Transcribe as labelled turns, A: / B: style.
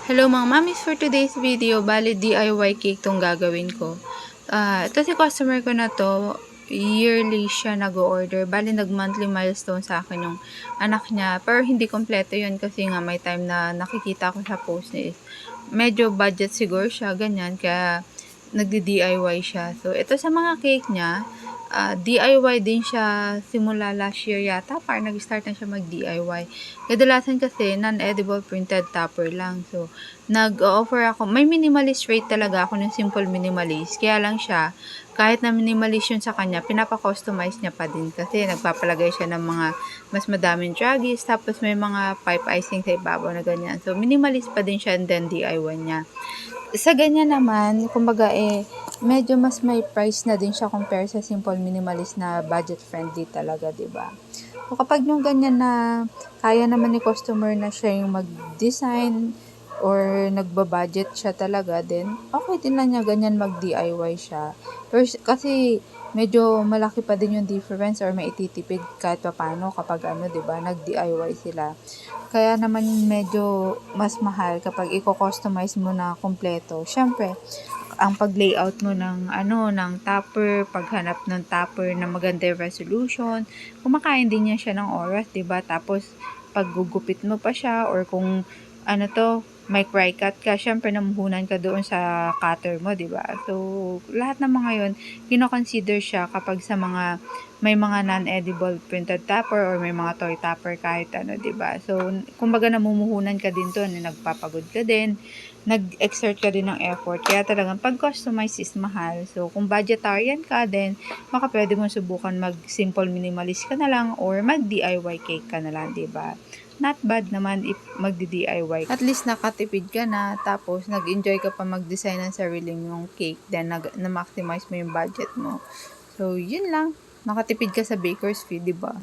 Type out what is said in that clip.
A: Hello mga mamis, for today's video, bali DIY cake tong gagawin ko. Ito si customer ko na to, yearly siya nag-order. Bali nag-monthly milestone sa akin yung anak niya. Pero hindi kompleto yun kasi nga may time na nakikita ko sa post niya is medyo budget siguro siya, ganyan. Kaya nagdi-DIY siya. So ito sa mga cake niya, DIY din siya simula last year yata. Parang nag-start na siya mag-DIY. Kadalasan kasi non-edible printed topper lang. So, nag-offer ako. May minimalist rate talaga ako ng simple minimalist. Kaya lang siya, kahit na minimalist yun sa kanya, pinapa-customize niya pa din. Kasi nagpapalagay siya ng mga mas madaming traggies. Tapos may mga pipe icing sa ibabaw na ganyan. So, minimalist pa din siya and then DIY niya. Sa ganyan naman, kumbaga medyo mas may price na din siya compare sa simple minimalist na budget friendly talaga, 'di ba? So kapag yung ganyan na kaya naman ni customer na siya yung mag-design or nagba-budget siya talaga, then okay din lang niya ganyan mag-DIY siya. Pero kasi medyo malaki pa din yung difference or maititipid kahit paano kapag 'di ba, nag-DIY sila. Kaya naman medyo mas mahal kapag i-customize mo na kompleto. Siyempre, ang pag-layout mo ng topper, paghanap ng topper na maganda yung resolution, kumakain din niya siya ng oras, 'di ba? Tapos paggugupit mo pa siya or kung may cry cut ka, syempre namuhunan ka doon sa cutter mo, 'di ba? So, lahat ng mga 'yon, kino-consider siya kapag sa mga may mga non-edible printed topper or may mga toy topper kahit 'di ba? So, kumbaga namumuhunan ka din doon, nagpapagod ka din, nag-exert ka din ng effort. Kaya talagang pag-customize is mahal. So, kung budgetarian ka, then baka pwede mo subukan mag-simple minimalist ka na lang or mag-DIY cake ka na lang, 'di ba? Not bad naman if magdi-DIY. At least nakatipid ka na, tapos nag-enjoy ka pa mag-design ng sarili mong cake, then na-maximize mo yung budget mo. So, yun lang. Nakatipid ka sa baker's fee, 'di ba?